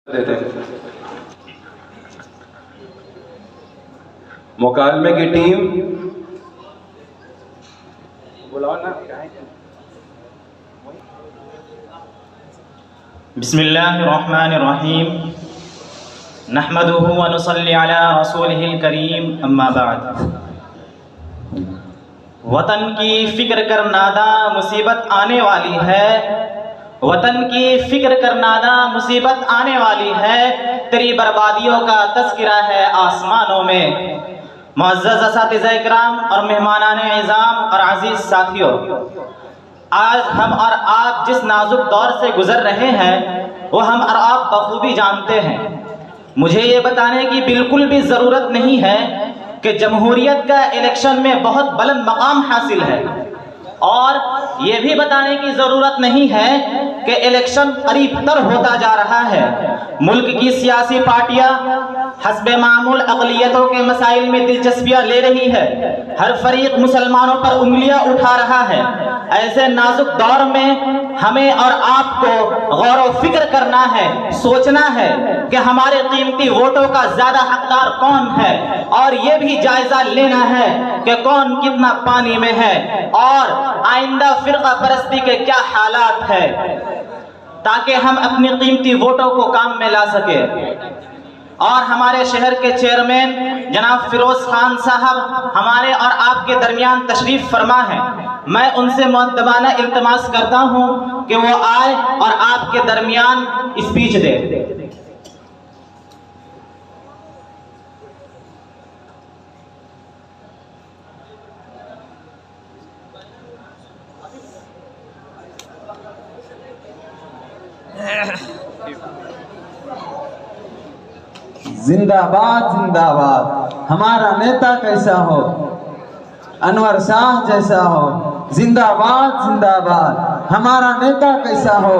دیتے ہیں۔ مکالمے کی ٹیم بسم اللہ الرحمن الرحیم نحمده ونصلی علی رسولہ الکریم اما بعد۔ وطن کی فکر کر نادا مصیبت آنے والی ہے، وطن کی فکر کر نادا مصیبت آنے والی ہے، تیری بربادیوں کا تذکرہ ہے آسمانوں میں۔ معزز اساتذہ اکرام اور مہمانان اعظام اور عزیز ساتھیوں، آج ہم اور آپ جس نازک دور سے گزر رہے ہیں وہ ہم اور آپ بخوبی جانتے ہیں۔ مجھے یہ بتانے کی بالکل بھی ضرورت نہیں ہے کہ جمہوریت کا الیکشن میں بہت بلند مقام حاصل ہے، اور یہ بھی بتانے کی ضرورت نہیں ہے کہ الیکشن قریب تر ہوتا جا رہا ہے۔ ملک کی سیاسی پارٹیاں حسب معمول اقلیتوں کے مسائل میں دلچسپیاں لے رہی ہے، ہر فریق مسلمانوں پر انگلیاں اٹھا رہا ہے۔ ایسے نازک دور میں ہمیں اور آپ کو غور و فکر کرنا ہے، سوچنا ہے کہ ہمارے قیمتی ووٹوں کا زیادہ حقدار کون ہے، اور یہ بھی جائزہ لینا ہے کہ کون کتنا پانی میں ہے اور آئندہ فرقہ پرستی کے کیا حالات ہے، تاکہ ہم اپنی قیمتی ووٹوں کو کام میں لا سکیں۔ اور ہمارے شہر کے چیئرمین جناب فیروز خان صاحب ہمارے اور آپ کے درمیان تشریف فرما ہیں۔ میں ان سے مؤدبانہ التماس کرتا ہوں کہ وہ آئے اور آپ کے درمیان اسپیچ دے۔ زندہ باد زندہ باد، ہمارا نیتا کیسا ہو، انور شاہ جیسا ہو۔ زندہ باد زندہ باد، ہمارا نیتا کیسا ہو،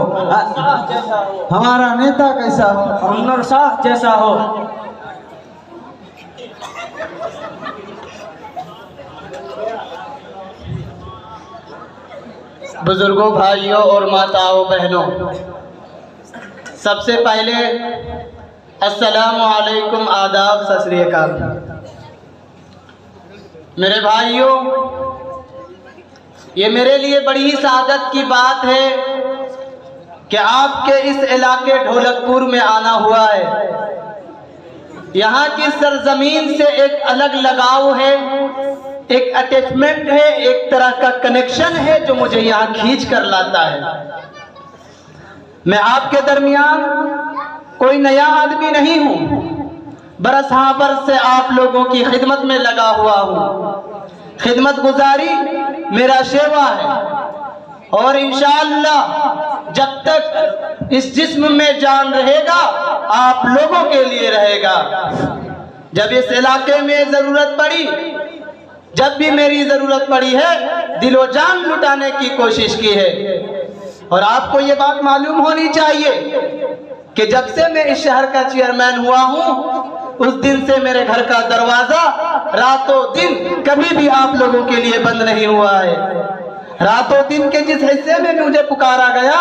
ہمارا نیتا کیسا ہو، انور شاہ جیسا ہو۔ بزرگوں، بھائیوں اور ماتاؤں، بہنوں، سب سے پہلے السلام علیکم، آداب، ست سری اکال۔ میرے بھائیوں، یہ میرے لیے بڑی ہی سعادت کی بات ہے کہ آپ کے اس علاقے ڈھولک پور میں آنا ہوا ہے۔ یہاں کی سرزمین سے ایک الگ لگاؤ ہے، ایک اٹیچمنٹ ہے، ایک طرح کا کنیکشن ہے جو مجھے یہاں کھینچ کر لاتا ہے۔ میں آپ کے درمیان کوئی نیا آدمی نہیں ہوں، برس ہاں برس سے آپ لوگوں کی خدمت میں لگا ہوا ہوں۔ خدمت گزاری میرا شیوا ہے، اور انشاءاللہ جب تک اس جسم میں جان رہے گا آپ لوگوں کے لیے رہے گا۔ جب اس علاقے میں ضرورت پڑی، جب بھی میری ضرورت پڑی ہے، دل و جان لٹانے کی کوشش کی ہے۔ اور آپ کو یہ بات معلوم ہونی چاہیے کہ جب سے میں اس شہر کا چیئرمین ہوا ہوں، اس دن سے میرے گھر کا دروازہ راتوں دن کبھی بھی آپ لوگوں کے لیے بند نہیں ہوا ہے۔ راتوں دن کے جس حصے میں مجھے پکارا گیا،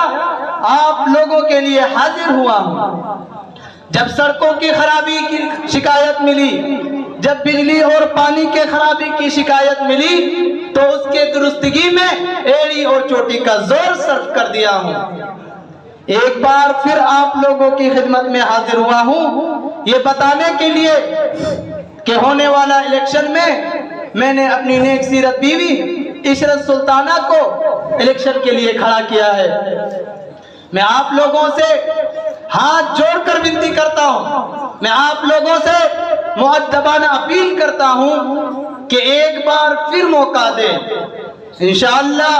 آپ لوگوں کے لیے حاضر ہوا ہوں۔ جب سڑکوں کی خرابی کی شکایت ملی، جب بجلی اور پانی کے خرابی کی شکایت ملی، تو اس کے درستگی میں ایڑی اور چوٹی کا زور صرف کر دیا ہوں۔ ایک بار پھر آپ لوگوں کی خدمت میں حاضر ہوا ہوں، یہ بتانے کے لیے کہ ہونے والا الیکشن میں میں نے اپنی نیک سیرت بیوی عشرت سلطانہ کو الیکشن کے لیے کھڑا کیا ہے۔ میں آپ لوگوں سے ہاتھ جوڑ کر ونتی کرتا ہوں، میں آپ لوگوں سے مؤدبانہ اپیل کرتا ہوں کہ ایک بار پھر موقع دیں۔ انشاءاللہ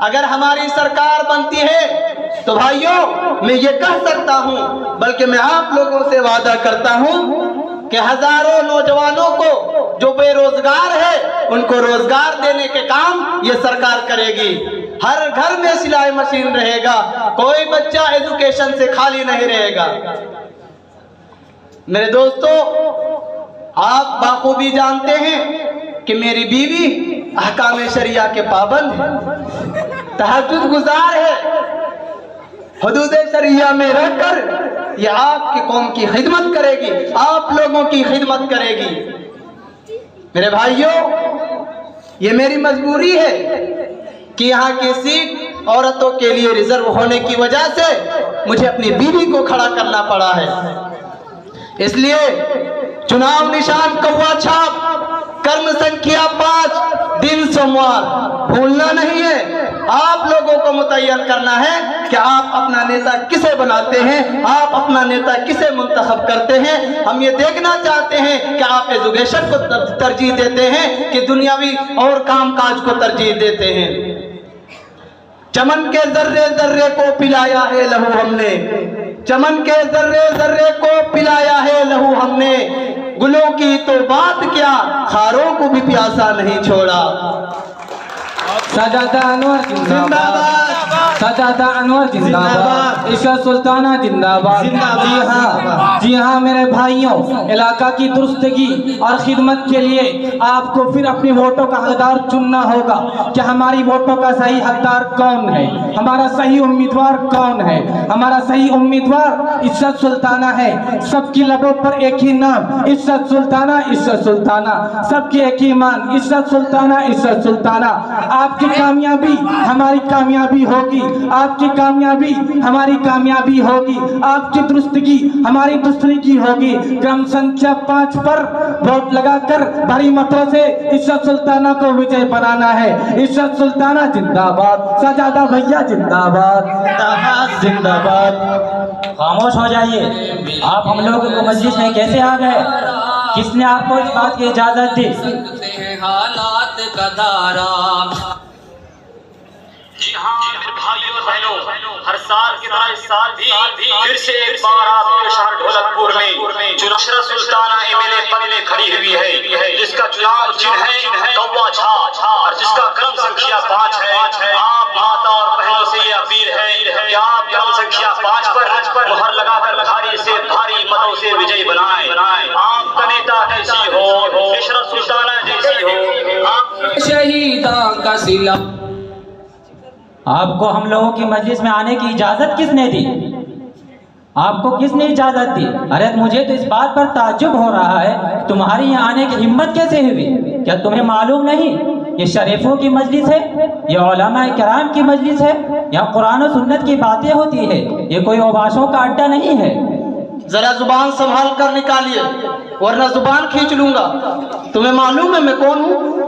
اگر ہماری سرکار بنتی ہے تو بھائیوں میں یہ کہہ سکتا ہوں، بلکہ میں آپ لوگوں سے وعدہ کرتا ہوں کہ ہزاروں نوجوانوں کو جو بے روزگار ہے ان کو روزگار دینے کے کام یہ سرکار کرے گی۔ ہر گھر میں سلائی مشین رہے گا، کوئی بچہ ایجوکیشن سے خالی نہیں رہے گا۔ میرے دوستو، آپ بخوبی جانتے ہیں کہ میری بیوی احکام شریعہ کے پابند ہے، تہجد گزار ہے، حدود شریعہ میں رہ کر یہ آپ کی قوم کی خدمت کرے گی، آپ لوگوں کی خدمت کرے گی۔ میرے بھائیوں، یہ میری مجبوری ہے کہ یہاں کی سیٹ عورتوں کے لیے ریزرو ہونے کی وجہ سے مجھے اپنی بیوی کو کھڑا کرنا پڑا ہے۔ اس لیے چناؤ نشان کوا چھاپ، کرم سنکھیا 5، دن سوموار بھولنا نہیں ہے۔ آپ لوگوں کو متعین کرنا ہے کہ آپ اپنا نیتا کسے بناتے ہیں، آپ اپنا نیتا کسے منتخب کرتے ہیں۔ ہم یہ دیکھنا چاہتے ہیں کہ آپ ایجوکیشن کو ترجیح دیتے ہیں کہ دنیاوی اور کام کاج کو ترجیح دیتے ہیں۔ چمن کے ذرے ذرے کو پلایا ہے لہو ہم نے، چمن کے ذرے ذرے کو پلایا ہے لہو ہم نے، گلوں کی تو بات کیا خاروں کو بھی پیاسا نہیں چھوڑا۔ سجادہ انور زندہ باد، سجادہ انور زندہ باد، عشرت سلطانہ زندہ باد۔ جی ہاں میرے بھائیوں، علاقہ کی درستگی اور خدمت کے لیے آپ کو پھر اپنی ووٹوں کا حقدار چننا ہوگا کہ ہماری ووٹوں کا صحیح حقدار کون ہے، ہمارا صحیح امیدوار کون ہے۔ ہمارا صحیح امیدوار عشرت سلطانہ ہے۔ سب کی لبوں پر ایک ہی نام، عشرت سلطانہ، عشرت سلطانہ، سب کی ایک ہی ایمان، عشرت سلطانہ، عشرت سلطانہ۔ آپ کی کامیابی ہماری کامیابی ہوگی، آپ کی کامیابی ہماری کامیابی ہوگی، آپ کی درستگی ہماری درستگی ہوگی۔ کرم سنکھیا 5 پر ووٹ لگا کر بڑی متوں سے عشرت سلطانہ کو وجے بنانا ہے۔ عشرت سلطانہ زندہ باد، سجادہ بھیا زندہ باد، زندہ باد۔ خاموش ہو جائیے، آپ ہم لوگوں کو مجلس میں کیسے آ گئے؟ کس نے آپ کو اس بات کی اجازت دی؟ حالات کا دارا۔ جی ہاں میرے بھائیوں اور بہنوں، ہر سال کی طرح اس سال بھی پھر سے ایک بار آپ کے شہر ڈھولک پور میں جو عشرت سلطانہ ایم ایل اے پد میں کھڑی ہوئی ہے، جس کا چناؤ چنھ ہے کوا چھاپ اور جس کا کرم سنکھیا 5 ہے۔ آپ ماتا اور بہنوں سے یہ اپیل ہے کہ آپ کرم سنکھیا 5 پر مہر لگا کر بھاری سے بھاری متوں سے وجے بنائیں۔ آپ کا نیتا جیسی ہو، عشرت سلطانہ جیسی ہو، آپ شہیداں کا سلا۔ آپ کو ہم لوگوں کی مجلس میں آنے کی اجازت کس نے دی؟ آپ کو کس نے اجازت دی؟ ارے مجھے تو اس بات پر تعجب ہو رہا ہے تمہاری یہاں آنے کی ہمت کیسے ہوئی؟ کیا تمہیں معلوم نہیں یہ شریفوں کی مجلس ہے، یہ علماء کرام کی مجلس ہے، یہاں قرآن و سنت کی باتیں ہوتی ہے، یہ کوئی اوباشوں کا اڈا نہیں ہے۔ ذرا زبان سنبھال کر نکالیے ورنہ زبان کھینچ لوں گا۔ تمہیں معلوم ہے میں کون ہوں؟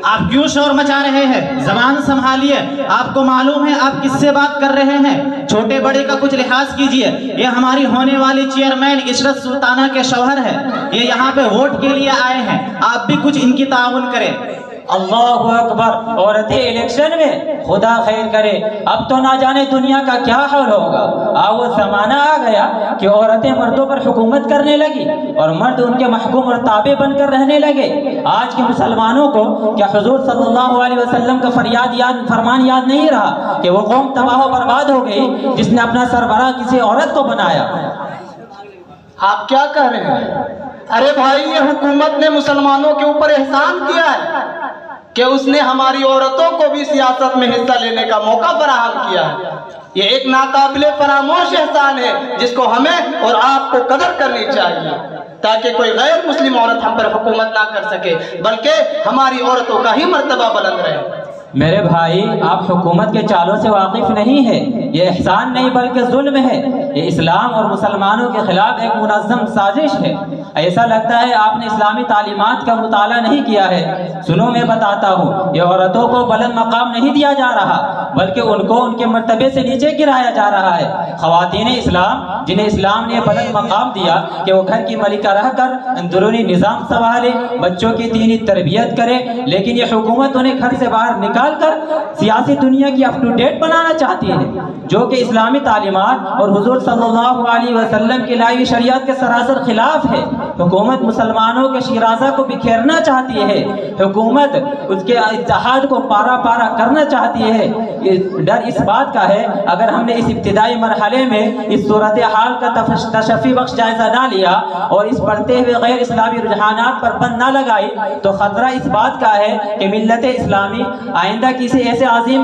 آپ کیوں شور مچا رہے ہیں؟ زبان سنبھالیے، آپ کو معلوم ہے آپ کس سے بات کر رہے ہیں؟ چھوٹے بڑے کا کچھ لحاظ کیجئے، یہ ہماری ہونے والی چیئرمین عشرت سلطانہ کے شوہر ہے، یہ یہاں پہ ووٹ کے لیے آئے ہیں، آپ بھی کچھ ان کی تعاون کریں۔ اللہ اکبر، عورتیں الیکشن میں، خدا خیر کرے۔ اب تو نہ جانے دنیا کا کیا حال ہوگا۔ وہ زمانہ آ گیا کہ عورتیں مردوں پر حکومت کرنے لگی اور مرد ان کے محکوم اور تابع بن کر رہنے لگے۔ آج کے مسلمانوں کو کیا حضور صلی اللہ علیہ وسلم کا فرمان یاد نہیں رہا کہ وہ قوم تباہ و برباد ہو گئی جس نے اپنا سربراہ کسی عورت کو بنایا؟ آپ کیا کہہ رہے ہیں؟ ارے بھائی، یہ حکومت نے مسلمانوں کے اوپر احسان کیا ہے کہ اس نے ہماری عورتوں کو بھی سیاست میں حصہ لینے کا موقع فراہم کیا ہے۔ یہ ایک ناقابل فراموش احسان ہے جس کو ہمیں اور آپ کو قدر کرنی چاہیے، تاکہ کوئی غیر مسلم عورت ہم پر حکومت نہ کر سکے، بلکہ ہماری عورتوں کا ہی مرتبہ بلند رہے۔ میرے بھائی، آپ حکومت کے چالوں سے واقف نہیں ہے، یہ احسان نہیں بلکہ ظلم ہے، یہ اسلام اور مسلمانوں کے خلاف ایک منظم سازش ہے۔ ایسا لگتا ہے آپ نے اسلامی تعلیمات کا مطالعہ نہیں کیا ہے۔ سنو میں بتاتا ہوں، یہ عورتوں کو بلند مقام نہیں دیا جا رہا بلکہ ان کو ان کے مرتبے سے نیچے گرایا جا رہا ہے۔ خواتین اسلام جنہیں اسلام نے بلند مقام دیا کہ وہ گھر کی ملکہ رہ کر اندرونی نظام سنبھالے، بچوں کی دینی تربیت کرے، لیکن یہ حکومت انہیں گھر سے باہر نکال کر سیاسی دنیا کی اپ ٹو ڈیٹ بنانا چاہتی ہے، جو کہ اسلامی تعلیمات اور حضور صلی اللہ علیہ وسلم کی لائی شریعت کے سراسر خلاف ہے۔ حکومت مسلمانوں کے شیرازہ کو بکھیرنا چاہتی ہے، حکومت اس کے اتحاد کو پارا پارا کرنا چاہتی ہے۔ ڈر اس بات کا ہے اگر ہم نے اس ابتدائی مرحلے میں اس صورتحال کا تشفی بخش جائزہ نہ لیا اور اس بڑھتے ہوئے غیر اسلامی رجحانات پر بند نہ لگائی تو خطرہ اس بات کا ہے کہ ملت اسلامی آئندہ کسی ایسے عظیم